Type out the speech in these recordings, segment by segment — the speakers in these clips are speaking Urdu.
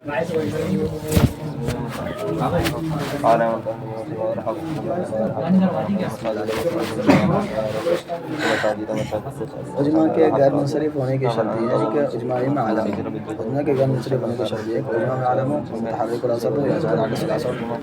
اجماع کے غیر منصرف ہونے کی شرط یہ ہے کہ اجماع میں عالم ہو. اجماع کے غیر منصرف ہونے کی شرط یہ ہے کہ اجماع میں عالم ہو، متحرک الاثر ہو یا زائد عکس الاثر ہو.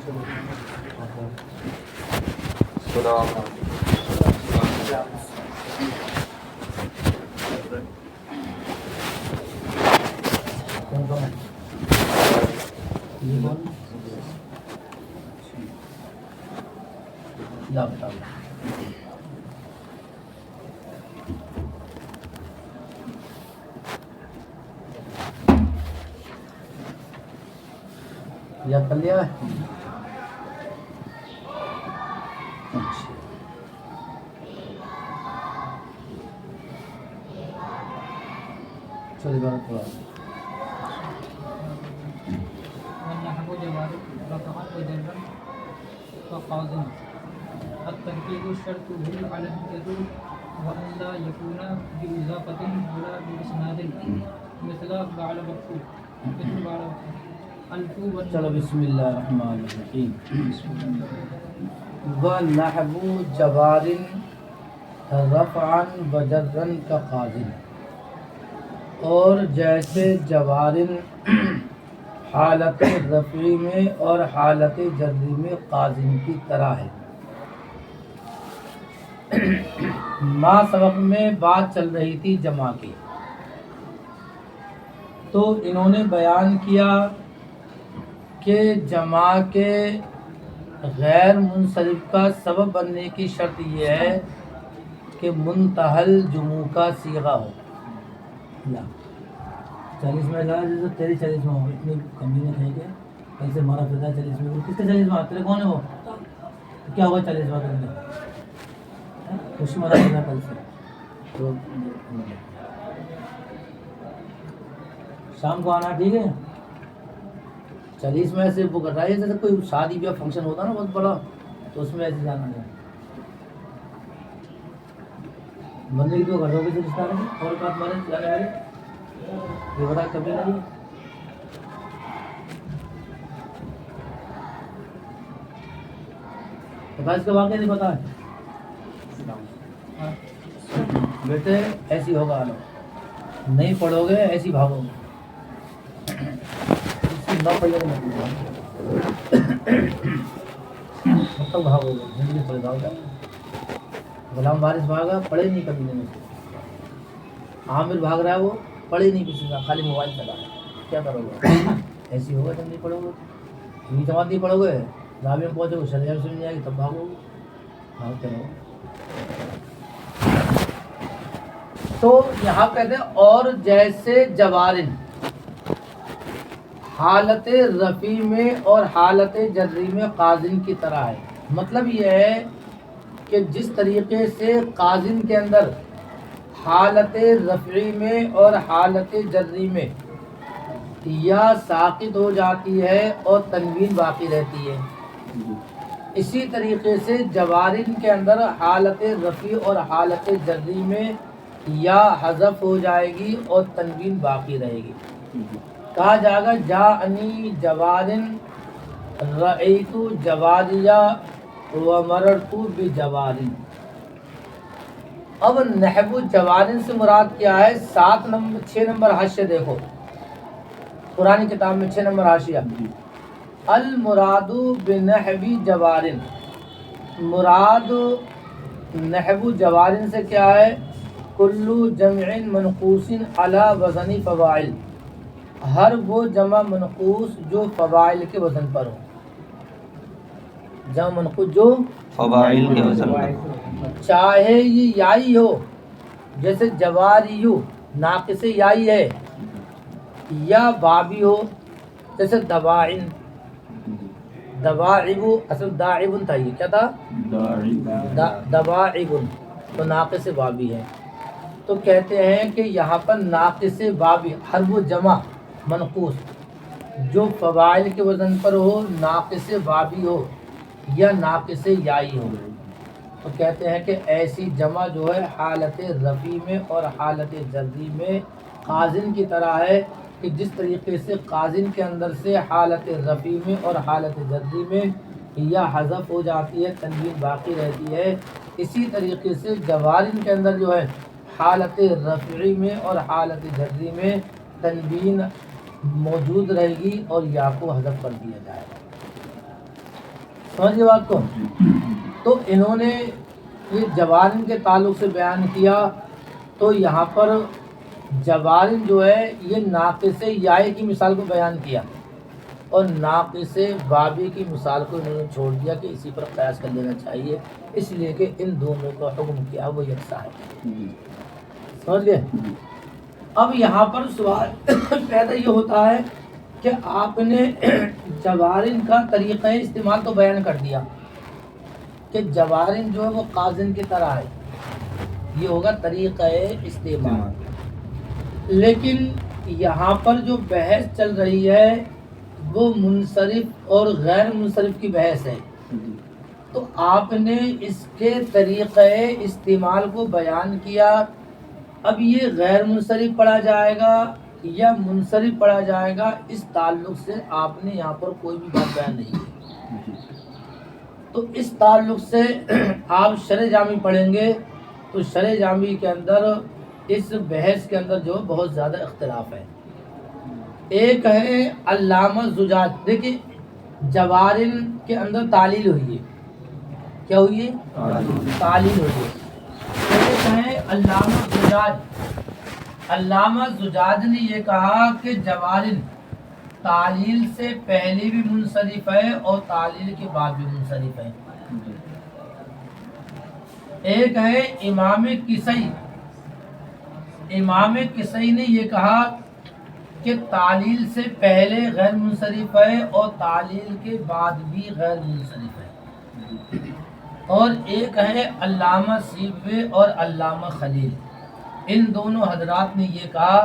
یاد کر لیا ہے؟ چلیے بات پڑا. التنكيل شرطه على الجذور وأن لا يكون بإضافة ولا بإسناد مثل بعل مكتوب چلو بسم اللہ الرحمن الرحیم. وَنَحْوُ جَوَارٍ رَفْعًا وَجَرًّا كَقَاضٍ، اور جیسے جوارن حالت رفعی میں اور حالت جری میں قاضٍ کی طرح ہے. ما سبق میں بات چل رہی تھی جمع کی، تو انہوں نے بیان کیا کہ جمع کے غیر منصرف کا سبب بننے کی شرط یہ ہے کہ منتہل جموع کا صیغہ ہو. 40 میں لگا تیری 40 میں ہو، اتنی کمی نہیں ہے کہ کیسے مارا پھر 40 میں. کس کے 40 میں تیرے کون ہے وہ؟ کیا ہوا 40 میں کرنے خوشی مارا پھر کل سے تو شام کو آنا، ٹھیک ہے؟ 40 میں سے وہ کر رہا ہے جیسے کوئی شادی بیاہ فنکشن ہوتا نا بہت بڑا، تو اس میں ایسے جانا ہے. بندے کی تو گھر ہو گئی رشتہ نہیں اور بات مارے جانے والے یہ بتا کبھی نہیں. پتا اس کا واقعہ نہیں پتا ہے بیٹے؟ ایسی ہوگا نہیں پڑھو گے ایسی بھاگو گے. مطلب بھاگو گے زندگی پڑے جاؤ. غلام وارث بھاگا، پڑھے نہیں کبھی نہیں. عامر بھاگ رہا ہے، وہ پڑھے نہیں کسی کا، خالی موبائل چلا ہے. کیا کرو گے؟ ایسی ہوگا جب نہیں پڑھو گے. یہ جماعت نہیں پڑھو گے، رابع میں پہنچو گے شریعت سمجھ جائے گی، تب بھاگو گے. بھاگتے رہو. تو یہاں کہتے ہیں اور جیسے جوارن حالت رفع میں اور حالت جری میں قاضٍ کی طرح ہے. مطلب یہ ہے کہ جس طریقے سے قاضٍ کے اندر حالت رفعی میں اور حالت جری میں یا ساقط ہو جاتی ہے اور تنوین باقی رہتی ہے، اسی طریقے سے جوارن کے اندر حالت رفعی اور حالت جری میں یا حذف ہو جائے گی اور تنوین باقی رہے گی. کہا جائے گا جاءنی جوارن رأیت جواریہ ومررت بجوارن. اب نحو جوارن سے مراد کیا ہے؟ 6 نمبر حاشیہ دیکھو قرآن کتاب میں 6 نمبر حاشیہ. المراد بنحو جوارن، مراد نحو جوارن سے کیا ہے؟ کل جمع منقوص علی وزن فواعل، ہر وہ جمع منقوص جو فواعل کے وزن پر ہو. جمع منقوص جو فواعل کے وزن پر، چاہے یہ یائی ہو جیسے جواریو ناقص یائی ہے، یا بابی ہو جیسے دواعن. دواعب اصل داعبن تھا، یہ کیا تھا؟ دواعبن، تو ناقص بابی ہے. تو کہتے ہیں کہ یہاں پر ناقص بابی ہر وہ جمع منقوص جو فواعل کے وزن پر ہو، ناقص بابی ہو یا ناقص یائی ہو، تو کہتے ہیں کہ ایسی جمع جو ہے حالت رفعی میں اور حالت جری میں قاضٍ کی طرح ہے. کہ جس طریقے سے قازن کے اندر سے حالت رفیع میں اور حالت جری میں یا حذف ہو جاتی ہے، تنوین باقی رہتی ہے، اسی طریقے سے جوارن کے اندر جو ہے حالت رفعی میں اور حالت جری میں تنوین موجود رہے گی اور یا کو حذف کر دیا جائے گا۔ سمجھے بات کو؟ تو انہوں نے یہ جوارن کے تعلق سے بیان کیا، تو یہاں پر جوارن جو ہے یہ ناقص یائے کی مثال کو بیان کیا اور ناقص بابی کی مثال کو انہوں نے چھوڑ دیا کہ اسی پر قیاس کر لینا چاہیے، اس لیے کہ ان دونوں کا حکم کیا وہ یکساں ہے۔ سمجھ گئے؟ اب یہاں پر سوال پیدا یہ ہوتا ہے کہ آپ نے جوارن کا طریقہ استعمال تو بیان کر دیا کہ جوارن جو ہے وہ قازن کی طرح ہے، یہ ہوگا طریقہ استعمال، لیکن یہاں پر جو بحث چل رہی ہے وہ منصرف اور غیر منصرف کی بحث ہے، تو آپ نے اس کے طریقہ استعمال کو بیان کیا۔ اب یہ غیر منصرف پڑھا جائے گا یا منصرف پڑھا جائے گا، اس تعلق سے آپ نے یہاں پر کوئی بھی بات بیان نہیں کی، تو اس تعلق سے آپ شرح جامی پڑھیں گے تو شرح جامی کے اندر اس بحث کے اندر جو بہت زیادہ اختلاف ہے۔ ایک ہے علامہ زجاج، دیکھیں جوارن کے اندر تعلیل ہوئی ہے، کیا ہوئی ہے؟ تعلیل ہوئی ہے۔ ایک ہے علامہ زجاج، علامہ زجاج نے یہ کہا کہ جوارن تعلیل سے پہلے بھی منصرف ہے اور تعلیل کے بعد بھی منصرف ہے۔ ایک ہے امام کسی، امام کسی نے یہ کہا کہ تعلیل سے پہلے غیر منصرف ہے اور تعلیل کے بعد بھی غیر منصرف ہے۔ اور ایک ہے علامہ سیبوی اور علامہ خلیل، ان دونوں حضرات نے یہ کہا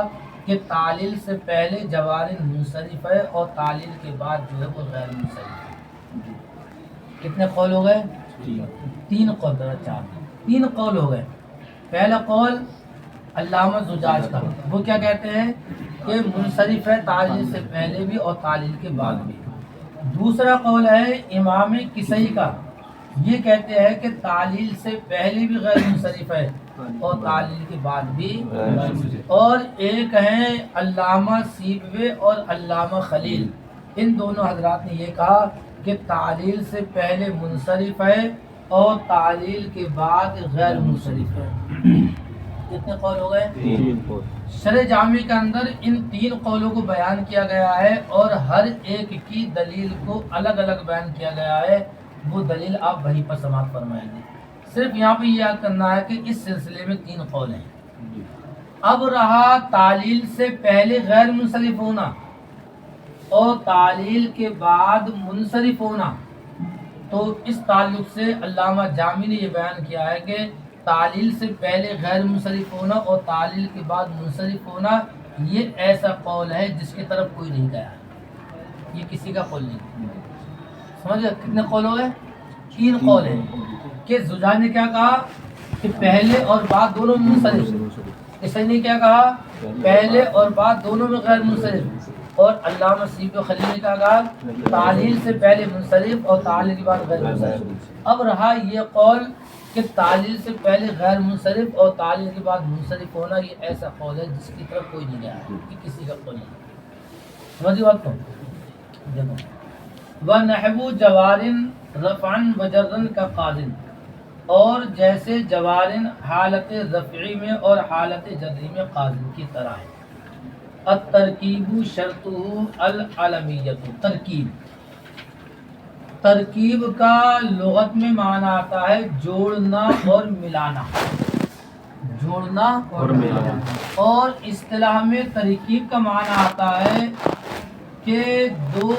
کہ تعلیل سے پہلے جوارن منصرف ہے اور تعلیل کے بعد جو ہے وہ غیر منصرف ہے۔ کتنے قول ہو گئے؟ تین قول، تین قول ہو گئے۔ پہلا قول علامہ زجاج کا، وہ کیا کہتے ہیں کہ منصرف ہے تعلیل سے پہلے بھی اور تعلیل کے بعد بھی۔ دوسرا قول ہے امام کسی کا، یہ کہتے ہیں کہ تعلیل سے پہلے بھی غیر منصرف ہے اور تعلیل کے بعد بھی۔ اور ایک ہے علامہ سیبوی اور علامہ خلیل، ان دونوں حضرات نے یہ کہا کہ تعلیل سے پہلے منصرف ہے اور تعلیل کے بعد غیر منصرف ہے۔ کتنے قول ہو گئے؟ تین قول۔ شرح جامی کے اندر ان تین قولوں کو بیان کیا گیا ہے اور ہر ایک کی دلیل کو الگ الگ بیان کیا گیا ہے، وہ دلیل آپ وہیں پر سماعت فرمائیں گے۔ صرف یہاں پہ یہ یاد کرنا ہے کہ اس سلسلے میں تین قول ہیں۔ اب رہا تعلیل سے پہلے غیر منصرف ہونا اور تعلیل کے بعد منصرف ہونا، تو اس تعلق سے علامہ جامی نے یہ بیان کیا ہے کہ تعلیل سے پہلے غیر منصرف ہونا اور تعلیل کے بعد منصرف ہونا یہ ایسا قول ہے جس کی طرف کوئی نہیں گیا ہے، یہ کسی کا قول نہیں۔ سمجھ گئے کتنے قول ہو گئے؟ تین قول ہیں کہ زجاج نے کیا کہا کہ پہلے اور بعد دونوں میں منصرف، کسی نے کیا کہا پہلے اور بعد دونوں میں غیر منصرف، اور علامہ سیبوی خلیل نے کیا کہا تعلیل سے پہلے منصرف اور تعلیل کے بعد غیر منصرف۔ اب رہا یہ قول کہ تعلیل سے پہلے غیر منصرف اور تعلیل کے بعد منصرف ہونا یہ ایسا قول ہے جس کی طرف کوئی نہیں گیا ہے، یہ کسی کا قول نہیں۔ سمجھے بات کو؟ دیکھو وَنَحْوُ جَوَارٍ رَفْعًا وَجَرًّا کا قازن، اور جیسے جوارن حالت رفعی میں اور حالت جری میں قازن کی طرح ہے۔ الترکیب شرطہ العلمیۃ، ترکیب، ترکیب کا لغت میں معنی آتا ہے جوڑنا اور ملانا، جوڑنا اور ملانا، اور اصطلاح میں ترکیب کا معنی آتا ہے کہ دو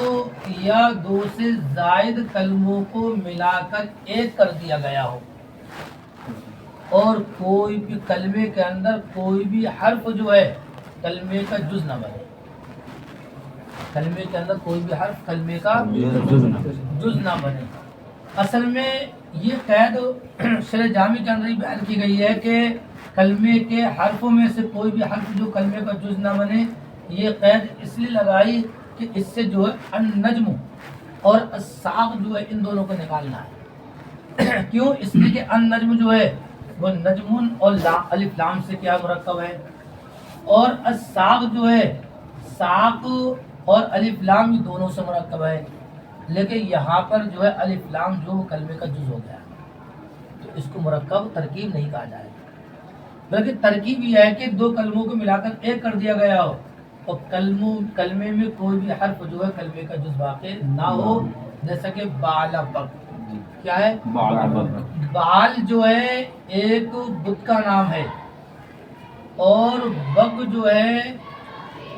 یا دو سے زائد کلموں کو ملا کر ایک کر دیا گیا ہو اور کوئی بھی کلمے کے اندر کوئی بھی حرف جو ہے کلمے کا جز نہ بنے، کلمے کے اندر کوئی بھی حرف کلمے کا جز نہ بنے۔ اصل میں یہ قید شرح جامی کے اندر ہی بیان کی گئی ہے کہ کلمے کے حرفوں میں سے کوئی بھی حرف جو کلمے کا جز نہ بنے یہ قید اس لیے لگائی کہ اس سے جو ہے النجم اور الساق جو ہے ان دونوں کو نکالنا ہے. کیوں؟ اس لیے کہ النجم جو ہے وہ نجمون اور الف لام سے کیا مرکب ہے، اور الساق جو ہے ساق اور الف لام یہ دونوں سے مرکب ہے. لیکن یہاں پر جو ہے الف لام جو وہ کلمے کا جز ہو گیا، تو اس کو مرکب ترکیب نہیں کہا جائے گا، بلکہ ترکیب یہ ہے کہ دو کلموں کو ملا کر ایک کر دیا گیا ہو اور کلمے میں کوئی بھی حرف جو ہے کلمے کا جز واقع نہ ہو. جیسا کہ بال بک، کیا ہے؟ بال جو ہے ایک بت کا نام ہے، اور بگ جو ہے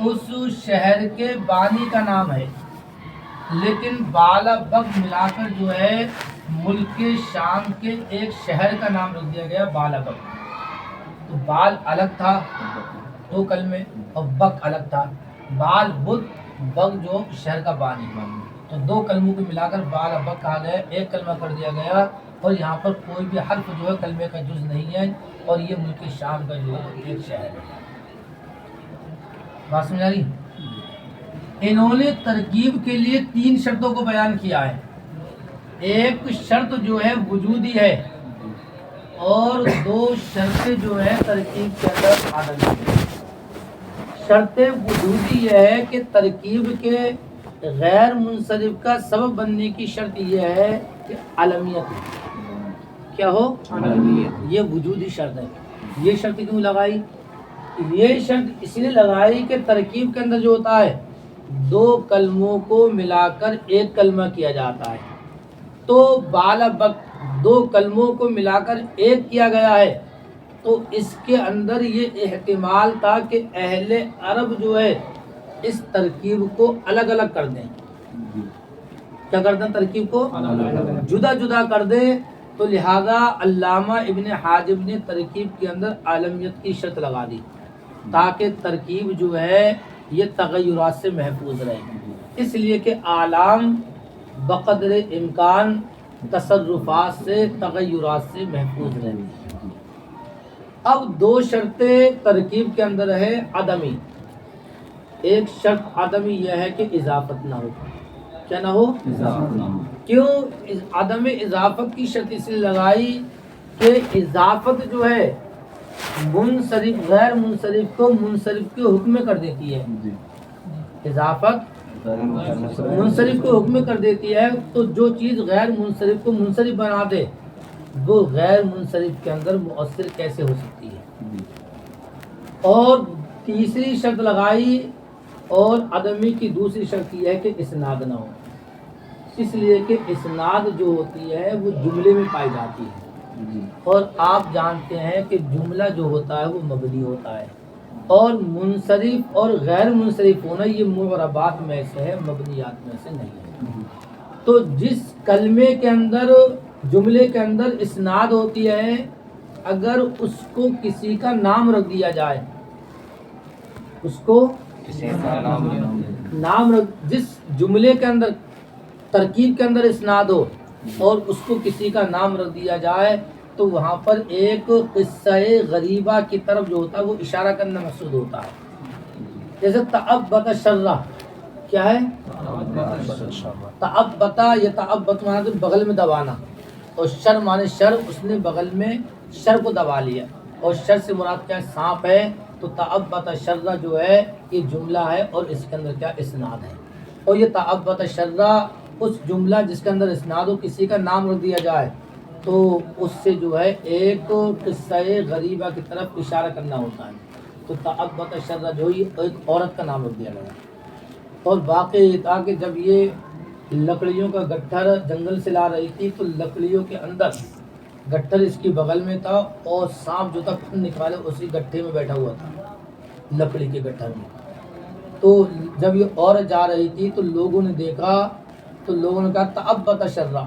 اس شہر کے بانی کا نام ہے. لیکن بالا بگ ملا کر جو ہے ملک شام کے ایک شہر کا نام رکھ دیا گیا بالا بگ. تو بال الگ تھا دو کلمے، اور بگ الگ تھا. بال بت، بگ جو شہر کا بانی، تو دو کلموں کو ملا کر بال بگ کہا گیا، ایک کلمہ کر دیا گیا. اور یہاں پر کوئی بھی حرف جو ہے کلمے کا جز نہیں ہے، اور یہ ملک شام کا جو ہے ایک شہر ہے. بات سمجھ آ رہی؟ انہوں نے ترکیب کے لیے 3 شرطوں کو بیان کیا ہے. ایک شرط جو ہے وجودی ہے، اور 2 شرطیں جو ہے ترکیب کے اندر عدمی ہے. شرط وجودی یہ ہے کہ ترکیب کے غیر منصرف کا سبب بننے کی شرط یہ ہے کہ علمیت ہے. کیا ہو؟ علمیت. یہ وجودی شرط ہے. یہ شرط کیوں لگائی؟ یہ شرط اس لیے لگائی کہ ترکیب کے اندر جو ہوتا ہے 2 کلموں کو ملا کر ایک کلمہ کیا جاتا ہے. تو بالا بک 2 کلموں کو ملا کر ایک کیا گیا ہے، تو اس کے اندر یہ احتمال تھا کہ اہل عرب جو ہے اس ترکیب کو الگ الگ کر دیں. کیا کر دیں؟ ترکیب کو جدا جدا کر دیں. تو لہذا علامہ ابن حاجب نے ترکیب کے اندر عالمیت کی شرط لگا دی تاکہ ترکیب جو ہے یہ تغیرات سے محفوظ رہے. اس لیے کہ اعلام بقدر امکان تصرفات سے تغیرات سے محفوظ رہے. اب 2 شرطیں ترکیب کے اندر ہے عدمی. ایک شرط عدمی یہ ہے کہ اضافت نہ ہو. کیا نہ ہو؟ اضافت نہ ہو. کیوں عدم اضافت کی شرط اس لیے لگائی کہ اضافت جو ہے منصرف غیر منصرف کو منصرف کے حکم میں کر دیتی ہے. اضافت منصرف کو حکم میں کر دیتی ہے، تو جو چیز غیر منصرف کو منصرف بنا دے وہ غیر منصرف کے اندر مؤثر کیسے ہو سکتی ہے. اور تیسری شرط لگائی، اور عدمی کی دوسری شرط یہ ہے کہ اسناد نہ ہو. اس لیے کہ اسناد جو ہوتی ہے وہ جملے میں پائی جاتی ہے، اور آپ جانتے ہیں کہ جملہ جو ہوتا ہے وہ مبنی ہوتا ہے، اور منصرف اور غیر منصرف ہونا یہ معربات میں سے ہے، مبنیات میں سے نہیں ہے. تو جس کلمے کے اندر جملے کے اندر اسناد ہوتی ہے، اگر اس کو کسی کا نام رکھ دیا جائے، اس کو نام رکھ، جس جملے کے اندر ترکیب کے اندر اسناد ہو اور اس کو کسی کا نام رکھ دیا جائے، تو وہاں پر ایک قصہ غریبہ کی طرف جو ہوتا ہے وہ اشارہ کرنا مقصود ہوتا ہے. جیسے تعبت شرہ، کیا ہے؟ تعبتا، یہ تعبت مانا تو بغل میں دبانا، اور شر مانے شر، اس نے بغل میں شر کو دبا لیا، اور شر سے مراد کیا ہے؟ سانپ ہے. تو تعبت شرہ جو ہے یہ جملہ ہے، اور اس کے اندر کیا اسناد ہے. اور یہ تعبت شرہ اس جملہ جس کے اندر اسناد ہو کسی کا نام رکھ دیا جائے تو اس سے جو ہے ایک قصہ غریبہ کی طرف اشارہ کرنا ہوتا ہے. تو تعبت شرہ جو ہی ایک عورت کا نام رکھ دیا گیا. اور واقعہ یہ تھا کہ جب یہ لکڑیوں کا گٹھر جنگل سے لا رہی تھی تو لکڑیوں کے اندر گٹھر اس کی بغل میں تھا، اور سانپ جو تھا پھن نکالے اسی گٹھے میں بیٹھا ہوا تھا لکڑی کے گٹھر میں. تو جب یہ عورت جا رہی تھی تو لوگوں نے دیکھا، تو لوگوں نے کہا تعبت شرہ.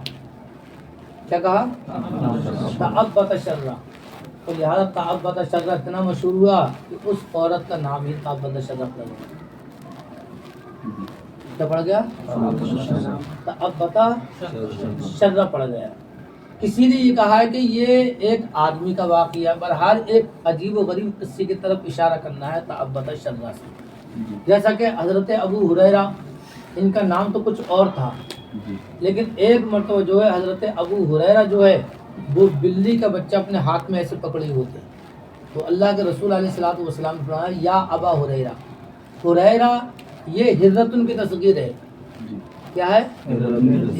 کیا کہا؟ تعبت شرہ. تو لہٰذا تعبت شرہ اتنا مشہور ہوا کہ اس عورت کا نام ہی تعبت شرہ پڑ گیا. کیا پڑ گیا؟ تعبت شرہ پڑ گیا. کسی نے یہ کہا ہے کہ یہ ایک آدمی کا واقعہ، بہرحال ایک عجیب و غریب قصے کی طرف اشارہ کرنا ہے تعبت شرہ سے. جیسا کہ حضرت ابو ہریرہ ان کا نام تو کچھ اور تھا، لیکن ایک مرتبہ جو ہے حضرت ابو ہریرہ جو ہے وہ بلی کا بچہ اپنے ہاتھ میں ایسے پکڑے ہوتے ہیں، تو اللہ کے رسول علیہ الصلوۃ والسلام نے فرمایا یا ابا ہریرہ، ہریرہ یہ ہرۃ کی تصغیر ہے، کیا ہے؟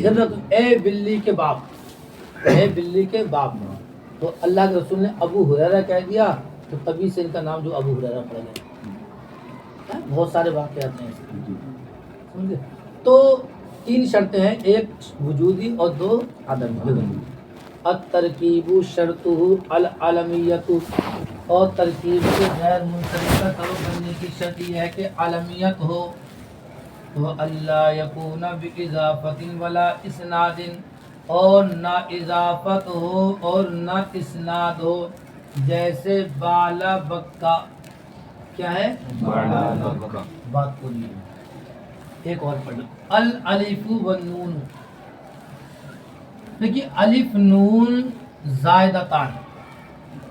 ہرۃ، اے بلی کے باپ، اے بلی کے باپ، تو اللہ کے رسول نے ابو ہریرہ کہہ دیا، تو تبھی سے ان کا نام جو ابو ہریرہ پڑ گیا۔ بہت سارے واقعات ہیں سمجھے؟ تو 3 شرطیں ہیں، ایک وجودی اور 2 عدمی۔ الترکیب شرطہ العلمیت، اور ترکیب کے غیر منصرف کا سبب بننے کی شرط یہ ہے کہ عالمیت ہو، وہ اللہ یکون باضافت ولا اسناد، اور نہ اضافت ہو اور نہ اسناد ہو، جیسے بالا بکا، کیا ہے؟ بات پوری ہے۔ ایک اور پڑھ لو، الالف والنون، دیکھیے الف نون زائدتان،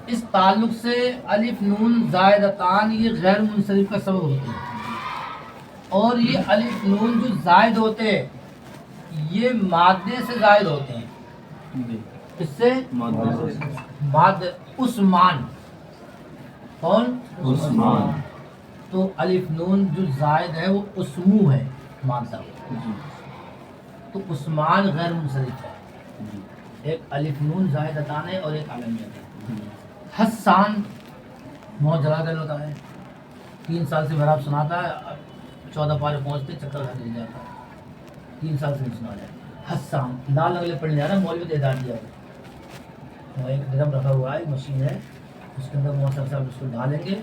اس تعلق سے الف نون زائدتان یہ غیر منصرف کا سبب ہوتے ہیں، اور یہ الف نون جو زائد ہوتے ہیں یہ مادے سے زائد ہوتے ہیں، اس سے مادہ، عثمان، کون؟ عثمان، تو الف نون جو زائد ہے وہ اسمو ہے، مادہ، تو عثمان غیر منصرف ہے، ایک الف نون زائدتان ہے اور ایک عالمیت ہے۔ حسان موت جلا دل ہوتا ہے، 3 سال سے محراب سناتا ہے، 14 پارے پہنچتے چکر کھا دل جاتا ہے، 3 سال سے نہیں سنا جائے۔ حسان لال اگلے پڑھنے جا رہا ہے، مولوی دے دار دیا ہے، ایک ڈرم رکھا ہوا ہے، مشین ہے، اس کے اندر محترم صاحب اس کو ڈالیں گے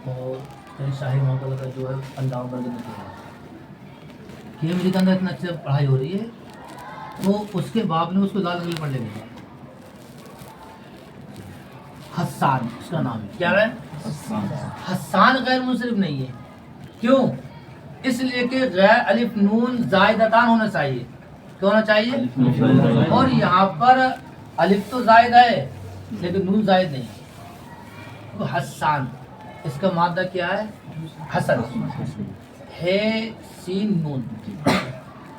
اور کئی شاہی محترم کا جو ہے اللہ عمر کے نکلے گا کہ امریکہ اندر اتنا اچھے پڑھائی ہو رہی ہے، تو اس کے باپ نے اس کو لال اگلے پڑھ لے گا۔ حسان اس کا نام ہے، کیا ہے؟ حسان غیر منصرف نہیں ہے، کیوں؟ اس لیے کہ غیر الف نون زائدتان ہونا چاہیے، کیا ہونا چاہیے؟ اور یہاں پر الف تو زائد ہے لیکن نون زائد نہیں، تو حسان اس کا مادہ کیا ہے؟ حسن ہے، سین نون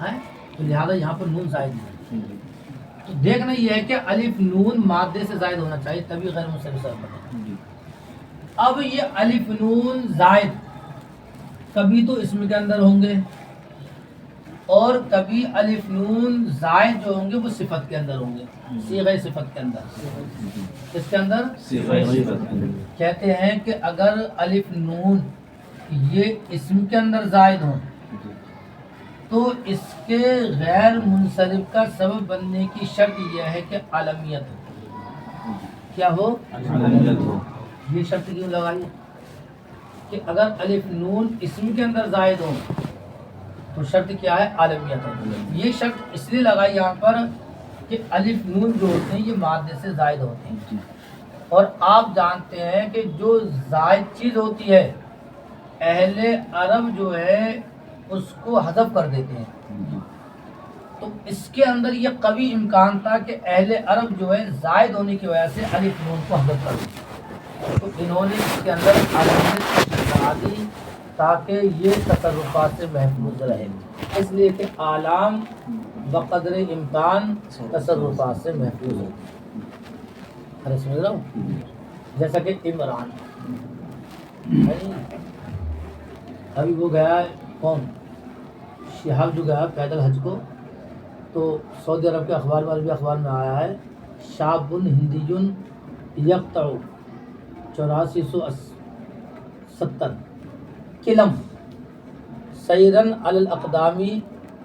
ہے، تو لہذا یہاں پر نون زائد نہیں، تو دیکھنا یہ ہے کہ الف نون مادے سے زائد ہونا چاہیے تبھی غیر منصرف بنے۔ اب یہ الف نون زائد کبھی تو اسم کے اندر ہوں گے اور کبھی الف نون زائد جو ہوں گے وہ صفت کے اندر ہوں گے، صیغہ صفت کے اندر، اس کے اندر کہتے ہیں کہ اگر الف نون یہ اسم کے اندر زائد ہوں تو اس کے غیر منصرف کا سبب بننے کی شرط یہ ہے کہ عالمیت ہو، کیا ہو؟ یہ شرط کیوں لگائی کہ اگر الف نون اسم کے اندر زائد ہو تو شرط کیا ہے؟ عالمیت ہو۔ یہ شرط اس لیے لگائی یہاں پر کہ الف نون جو ہوتے ہیں یہ مادے سے زائد ہوتے ہیں، اور آپ جانتے ہیں کہ جو زائد چیز ہوتی ہے اہل عرب جو ہے اس کو حذف کر دیتے ہیں، تو اس کے اندر یہ قوی امکان تھا کہ اہل عرب جو ہے زائد ہونے کی وجہ سے الف نون کو حذف کر دیتے، تو انہوں نے اس کے اندر عالمیت لگا دی تاکہ یہ تصرفات سے محفوظ رہے، اس لیے کہ اعلام بقدر امکان تصرفات سے محفوظ ہو۔ ارے سمجھ رہا ہوں، جیسا کہ عمران ابھی وہ گیا ہے، کون؟ شہاب جو گیا پیدل حج کو، تو سعودی عرب کے اخبار میں، عربی اخبار میں آیا ہے شاب ہندی یقطع 8470 کلم سیرن علی الاقدام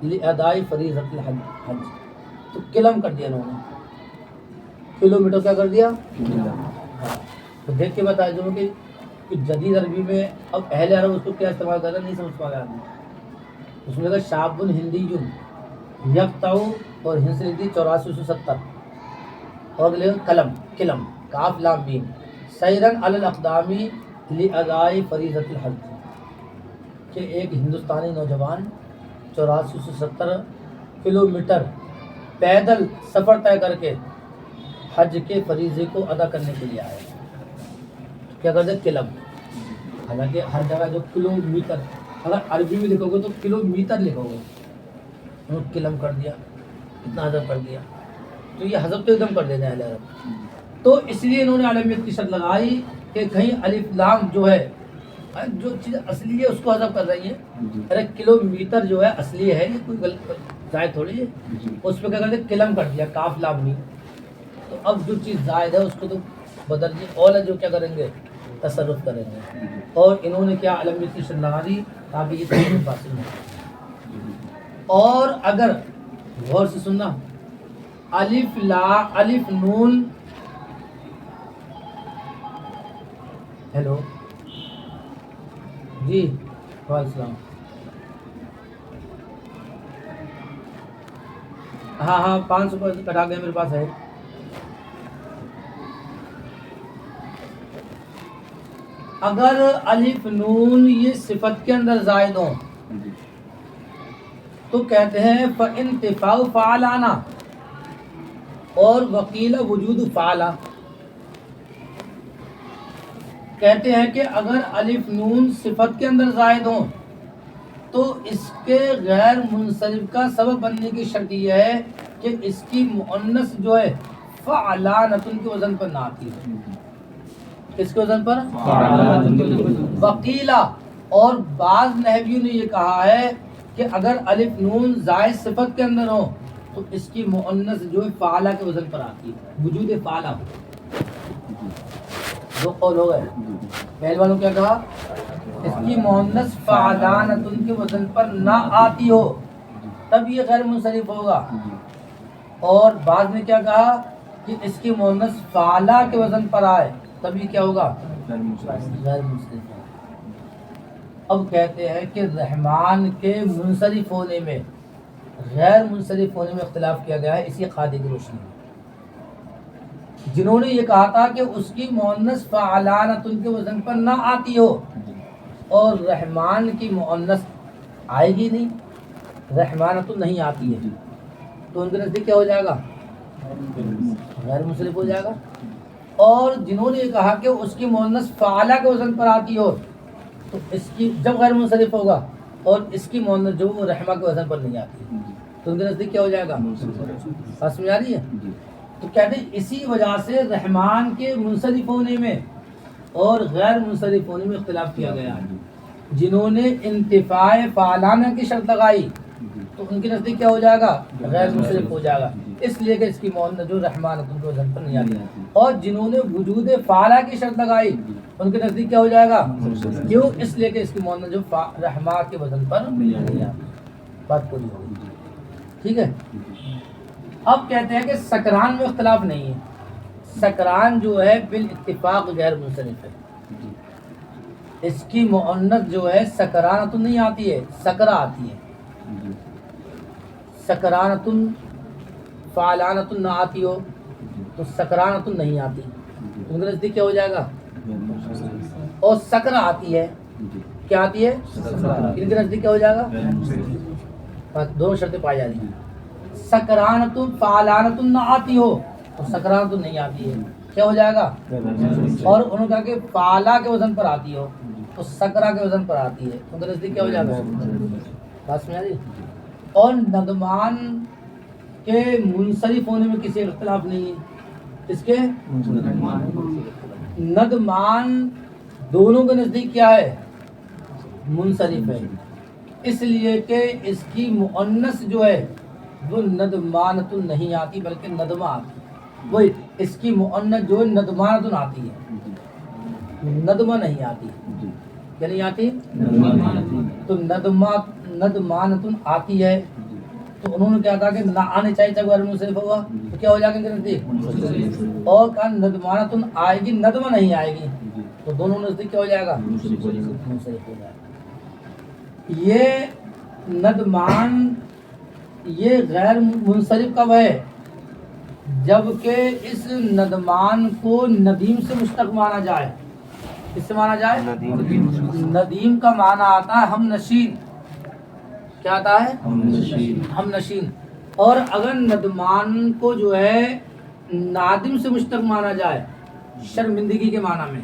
لادائی فریضۃ الحج، تو کلم کر دیا انہوں نے، کلو میٹر کیا کر دیا؟ تو دیکھ کے بتایا جو کہ جدید عربی میں اب اہل عرب اس کو کیا استعمال کر رہا ہے نہیں سمجھ پا رہا آدمی، اس میں کہا شاب ہندی یقطع اور ہند سے لکھی 8470 اور قلم کلم کاف لام میم سیرن علی الاقدام لادائی فریضۃ الحج، کہ ایک ہندوستانی نوجوان 8470 کلومیٹر پیدل سفر طے کر کے حج کے فریضے کو ادا کرنے کے لیے آئے، کیا کرتے؟ کلم، حالانکہ ہر جگہ جو کلو میٹر، اگر عربی میں لکھو گے تو کلو میٹر لکھو گے، انہوں نے قلم کر دیا، اتنا حذف کر دیا، تو یہ حذف تو ایک دم کر دینا ہے اہل عرب۔ تو اس لیے انہوں نے عالمیت کی شرط لگائی کہ کہیں الف لام جو ہے جو چیز اصلی ہے اس کو حذف کر رہی ہے۔ ارے کلو میٹر جو ہے اصلی ہے، یہ کوئی غلط زائد تھوڑی ہے، اس پہ کیا کرتے قلم کر دیا، کاف لام نہیں، تو اب جو چیز زائد ہے اس کو تو بدل دی، اور جو کیا کریں گے تصرف کریں گے، اور انہوں نے کیا عالمیت کی شرط لگا دی تاکہ یہ تصرف حاصل ہو۔ اور اگر غور سے سننا، الف نون، ہیلو جی وعلیکم السلام، ہاں 500 کٹا کے میرے پاس ہے۔ اگر الف نون یہ صفت کے اندر زائد ہوں تو کہتے ہیں فانتفاء فعلانا اور وقیل وجود فعلا، کہتے ہیں کہ اگر الف نون صفت کے اندر زائد ہوں تو اس کے غیر منصرف کا سبب بننے کی شرط یہ ہے کہ اس کی مؤنث جو ہے فعلانۃ کے وزن پر نہ آتی ہے، کس کے وزن پر؟ وقیلا، اور بعض نحویوں نے یہ کہا ہے کہ اگر الف نون زائد صفت کے اندر ہو تو اس کی مؤنث جو ہے فعلا کے وزن پر آتی ہے، وجود فعلا ہو۔ دو قول ہو گئے، پہلے والوں کیا کہا؟ اس کی مؤنث فعلانۃ کے وزن پر نہ آتی ہو تب یہ غیر منصرف ہوگا، اور بعض نے کیا کہا کہ اس کی مؤنث فعلا کے وزن پر آئے تب یہ کیا ہوگا؟ غیر منصرف ہوگا۔ اب کہتے ہیں کہ رحمان کے منصرف ہونے میں غیر منصرف ہونے میں اختلاف کیا گیا ہے اسی قاعدے کی روشنی میں۔ جنہوں نے یہ کہا تھا کہ اس کی مؤنث فعلانۃ کے وزن پر نہ آتی ہو اور رحمان کی مؤنث آئے گی نہیں، رحمانۃ نہیں آتی ہے، تو ان کے نزدیک کیا ہو جائے گا؟ غیر منصرف ہو جائے گا۔ اور جنہوں نے یہ کہا کہ اس کی مؤنث فعلا کے وزن پر آتی ہو تو اس کی جب غیر منصرف ہوگا اور اس کی مؤنث جو وہ رحمہ کے وزن پر نہیں آتی تو ان کے نزدیک کیا ہو جائے گا؟ بات سمجھ آ رہی ہے؟ تو کہتے ہیں اسی وجہ سے رحمان کے منصرف ہونے میں اور غیر منصرف ہونے میں اختلاف کیا گیا ہے۔ جنہوں نے انتفاع فعلانہ کی شرط لگائی تو ان کے نزدیک کیا ہو جائے گا؟ غیر منصرف ہو جائے گا، اس لیے کہ اس کی مؤنث جو رحمان ان کو وزن پر نہیں آتی۔ اور جنہوں نے وجود فعلا کی شرط لگائی ان کے نزدیک کیا ہو جائے گا؟ کیوں؟ اس لیے کہ اس کی مؤنث جو رحمان کے وزن پر نہیں آتی۔ بات پوری ہوگی، ٹھیک ہے؟ اب کہتے ہیں کہ سکران میں اختلاف نہیں ہے، سکران جو ہے بالاتفاق غیر منصرف ہے، اس کی مؤنث جو ہے سکرانۃ نہیں آتی ہے، سکرا آتی ہے، سکرانۃ فعلانۃ نہ آتی ہو تو سکرانۃ نہیں آتی، ان کے نزدیک کیا ہو جائے گا؟ اور سکرا آتی ہے، کیا آتی ہے؟ ان کے نزدیک کیا ہو جائے گا؟ دونوں شرطیں پائی جا رہی ہیں، سکرانۃ فعلانۃ نہ آتی ہو اور سکرانۃ نہیں آتی ہے، کیا ہو جائے گا؟ اور انہوں نے کہا کہ فعلا کے وزن پر آتی ہو تو سکرا کے وزن پر آتی ہے، ان کے نزدیک کیا ہو جائے گا؟ بات سمجھ آ رہی؟ اور ندمان کے منصرف ہونے میں کسی اختلاف نہیں ہے، اس کے ندمان دونوں کے نزدیک کیا ہے؟ منصرف ہے، اس لیے کہ اس کی مؤنث جو ہے وہ ندمانۃ نہیں آتی بلکہ ندمہ آتی ہے، وہی اس کی مؤنث جو ہے ندمانۃ آتی ہے، ندمہ نہیں آتی، کیا نہیں آتی؟ تو ندمانۃ آتی ہے، تو انہوں نے کیا کہا کہ نہ آنے چاہیے چاہے غیر منصرف ہوگا تو کیا ہو جائے گا ان کے نزدیک، اور کہا ندمانۃ آئے گی ندمہ نہیں آئے گی تو دونوں نزدیک کیا ہو جائے گا؟ منصرف ہو جائے گا۔ یہ ندمان یہ غیر منصرف کب ہے؟ جبکہ اس ندمان کو ندیم سے مشتق مانا جائے، کس سے مانا جائے؟ ندیم کا معنی آتا ہے ہم نشین، کیا آتا ہے؟ ہم نشین، اور اگر ندمان کو جو ہے نادم سے مشتق مانا جائے شرمندگی کے معنی میں،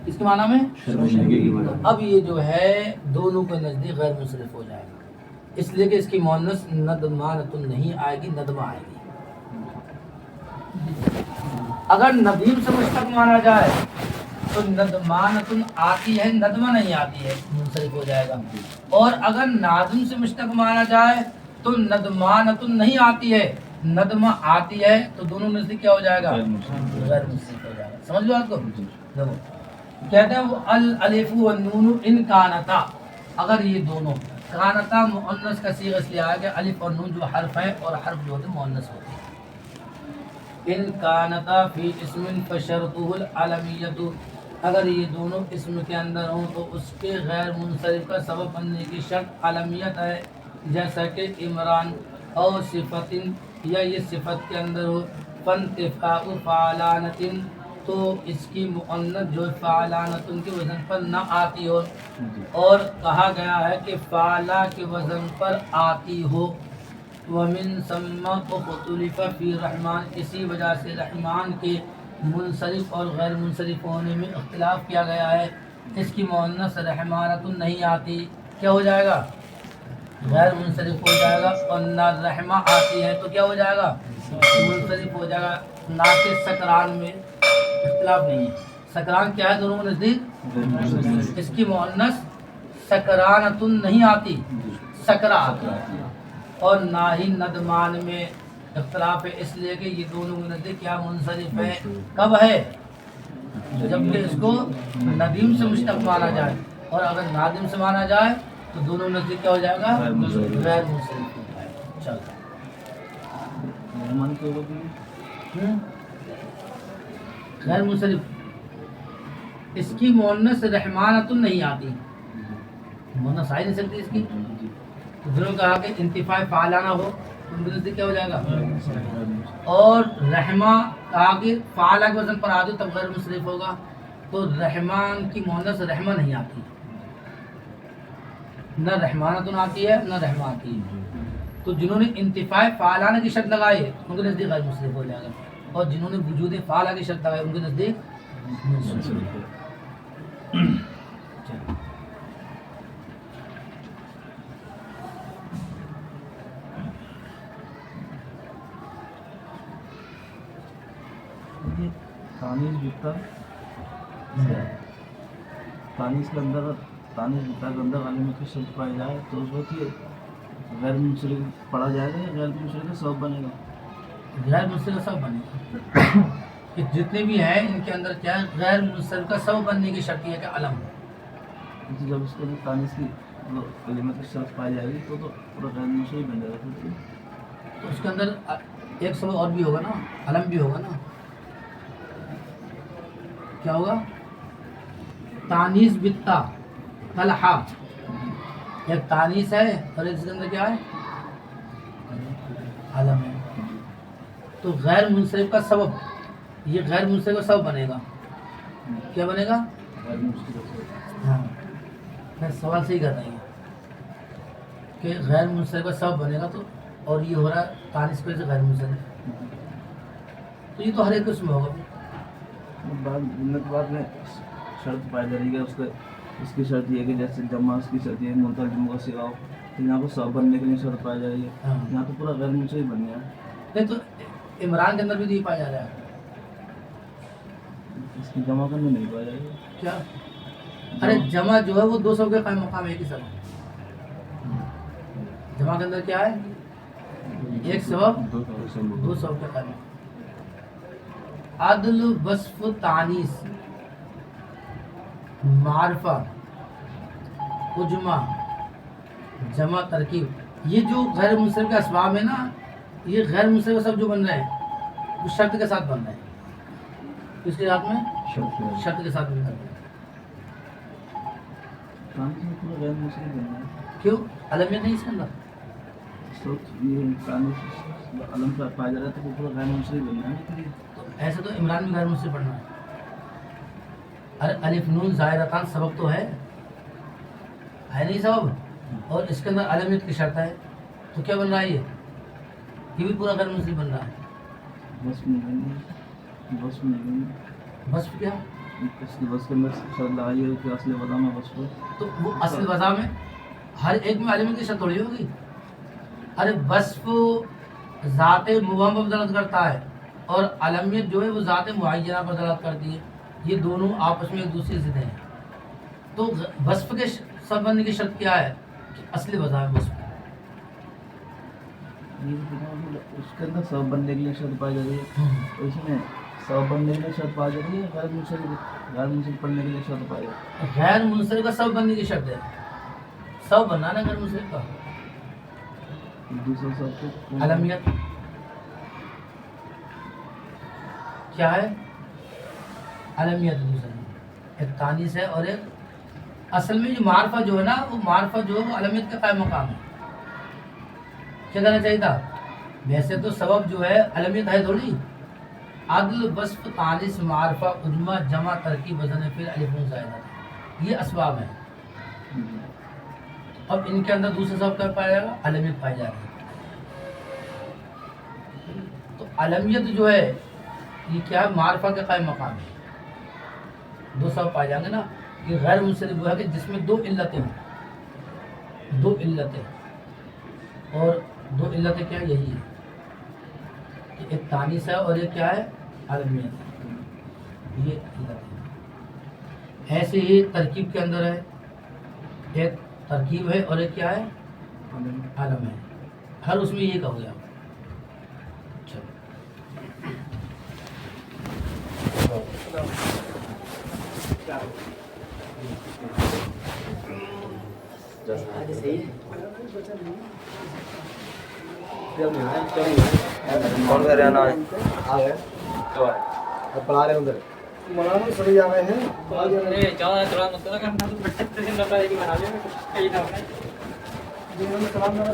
اس کے معنی میں اب یہ جو ہے دونوں کے نزدیک غیر منصرف ہو جائے گا، اس لیے کہ اس کی مؤنث ندمانۃ نہیں آئے گی، ندمہ آئے گی۔ اگر ندیم سے مشتق مانا جائے تو ندمانۃ آتی ہے، ندمہ نہیں آتی ہے، منصرف ہو جائے گا۔ اور اگر نادم سے مشتق مانا جائے تو ندمانۃ نہیں آتی ہے، ندمہ آتی ہے، تو دونوں میں سے کیا ہو جائے گا؟ غیر منصرف ہو جائے گا۔ سمجھ لو آپ کو؟ دیکھو کہتے ہیں وہ الالف والنون ان کانتا، اگر یہ دونوں کانتا مؤنث کا صیغہ اس لیے آیا کہ الف اور نون جو حرف ہے اور حرف جو ہوتے ہیں مؤنث ہوتے ہیں۔ ان کانتا فی اسم فشرطہ العلمیۃ، اگر یہ دونوں اسم کے اندر ہوں تو اس کے غیر منصرف کا سبب بننے کی شرط علمیت ہے، جیسا کہ عمران او صفت، یا یہ صفت کے اندر ہو، فانتفاء فعلانۃ، تو اس کی مؤنث جو فعلانۃ کے وزن پر نہ آتی ہو، اور کہا گیا ہے کہ فعلا کے وزن پر آتی ہو۔ ومن ثم اختلف فی رحمان، اسی وجہ سے رحمان کے منصرف اور غیر منصرف ہونے میں اختلاف کیا گیا ہے۔ اس کی مؤنث رحمانۃ نہیں آتی، کیا ہو جائے گا؟ غیر منصرف ہو جائے گا، اور نہ رحمہ آتی ہے تو کیا ہو جائے گا؟ منصرف ہو جائے گا۔ نہ کہ سکران میں اختلاف نہیں ہے۔ سکران کیا ہے دونوں کے نزدیک؟ اس کی مؤنث سکرانۃ نہیں آتی، سکرا آتی ہے۔ اور نہ ہی ندمان میں اختلاف ہے، اس لیے کہ یہ دونوں کے نزدیک کیا منصرف ہے، کب ہے؟ جبکہ اس کو ندیم سے مشتق مانا جائے، اور اگر نادم سے مانا جائے تو دونوں نزدیک کیا ہو جائے گا؟ غیر منصرف ہو جائے گا۔ چلو غیر منصرف، اس کی مؤنث رحمانۃ نہیں آتی، مؤنث آ ہی نہیں سکتی اس کی۔ جنہوں نے کہا کہ انتفاع فعلانہ ہو تو ان کے نزدیک کیا ہو جائے گا؟ اور رحمہ کہا کہ فعلہ کے وزن پر آ جائے تب غیر منصرف ہوگا، تو رحمان کی مؤنث رحمہ نہیں آتی، نہ رحمانۃ آتی ہے نہ رحمہ آتی ہے۔ تو جنہوں نے انتفاع فعلانہ کی شرط لگائی ہے ان کے نزدیک غیر منصرف ہو جائے گا، اور جنہوں نے وجود فعلہ کی شرط لگائی ان کے نزدیک منصرف۔ تانیث بتا، تانیث کے اندر، تانیث بتا کے اندر علامت کی شرط پائی جائے تو اس وقت یہ غیر منصرف پڑھا جائے گا یا غیر منصرف کا سبب بنے گا؟ غیر منصرف کا سبب بنے گا، کہ جتنے بھی ہیں ان کے اندر کیا ہے؟ غیر منصرف کا سبب بننے کی شرط یہ ہے کہ علم ہو۔ جب اس کے اندر تانیث کی علامت کی شرط پائی جائے گی تو پورا غیر منصرف بن جائے گا۔ تو اس کے اندر ایک سبب اور بھی ہوگا نا، علم بھی ہوگا نا۔ کیا ہوگا؟ تانیث بتا طلحہ، ایک تانیث ہے اور ایک اس کے اندر کیا ہے؟ علم ہے۔ تو غیر منصرف کا سبب، یہ غیر منصرف کا سبب بنے گا، کیا بنے گا؟ غیر منصرف کا سبب۔ ہاں میں سوال صحیح کر رہی ہوں کہ غیر منصرف کا سبب بنے گا، تو اور یہ ہو رہا ہے تانیث کی وجہ سے غیر منصرف، تو یہ تو ہر ایک قسم میں ہوگا۔ بعد میں شرط پائی جائے گی اس کی شرط یہ ہے کہ جیسے جمع اس کی شرط یہ منتظم کا سوا ہو، تو یہاں پر سبب بننے کے لیے شرط پائی جائے گی، یہاں تو پورا غیر منصرف بن گیا۔ نہیں تو عمران کے اندر بھی تو یہ پایا جا رہا ہے، اس کی جمع کرنے نہیں پایا جائے گا۔ کیا؟ ارے جمع جو ہے وہ دو سب کے قائم مقام ایک ہی سبب، جمع کے اندر کیا ہے؟ ایک سبب دو سبب کے قائم۔ عدل وصف تانیث معرفہ اجمع جمع ترکیب، یہ جو غیر منصرف کے اسباب ہیں نا، یہ غیر منصرف سب جو بن رہے ہیں وہ شرط کے ساتھ بن رہے ہیں، اس کے ساتھ میں شرط کے ساتھ بن رہے ہیں۔ تانیث میں پورا غیر منصرف بن گیا۔ کیوں؟ علمیت نہیں اس کے اندر؟ یہ تانیث علم کا پایا جا رہا ہے تو وہ پورا غیر منصرف بن گیا۔ تو ایسے تو عمران بھی غیر منصرف پڑھنا ہے۔ ارے الف نون ظاہرتان سبب تو ہے نہیں سبب، اور اس کے اندر علمیت کی شرط ہے، تو کیا بن رہا ہے؟ یہ بھی پورا غیر منصرف بن رہا ہے۔ بس میں بس کیا؟ اس کی بس کے اندر شرط لگائی ہے کہ اصل وضع میں وصف ہو. تو وہ اصل وضع میں ہر ایک میں عالمیت کی شرط تھوڑی ہوگی. ارے وصف ذات مبہم پر دلالت کرتا ہے اور عالمیت جو ہے وہ ذات معینہ پر دلالت کرتی ہے. یہ دونوں آپس میں ایک دوسری ضد ہیں. تو وصف کے سبب بننے کی شرط کیا ہے کہ اصل وضع میں وصف. اس کے اندر سبب بننے کے لیے شرط پائی جا رہی ہے. تو اس میں سبب بننے کے لیے شرط پائی جا رہی ہے, غیر منصرف پڑھنے کے لیے شرط پائی جا رہی غیر منصرف کا سبب بننے کی شرط ہے. سبب بنانا غیر منصرف کا ہے. دوسرا سبب عالمیت کیا ہے؟ عالمیت دوسرا ایک تانیث ہے اور ایک اصل میں جو معرفہ جو ہے نا وہ معرفہ جو ہے وہ عالمیت کا قائم مقام ہے. کیا کہنا چاہیے تھا؟ ویسے تو سبب جو ہے عالمیت ہے تھوڑی. عدل وصف تانیث معرفہ عجمہ جمع ترکیب وزن فعل الف زائدہ یہ اسباب ہیں. اب ان کے اندر دوسرا سبب کیا پایا جائے گا؟ عالمیت پائی جا رہی ہے. تو عالمیت جو ہے یہ کیا ہے؟ معرفہ کا قائم مقام ہے. دو سبب پائے جائیں گے نا کہ غیر منصرف وہ ہے کہ جس میں دو علتیں ہوں. دو علتیں اور دو علتیں کیا یہی ہے کہ ایک تانیث ہے اور ایک کیا ہے؟ عالمیت. یہ علت ہے. ایسے ہی ترکیب کے اندر ہے ایک ترکیب ہے اور ایک کیا ہے؟ عالم ہے. ہر اس میں یہ کہو گے آپ. کون کر رہے ہیں پڑھا رہے ادھر مولانا سبھی آ گئے ہیں. سلام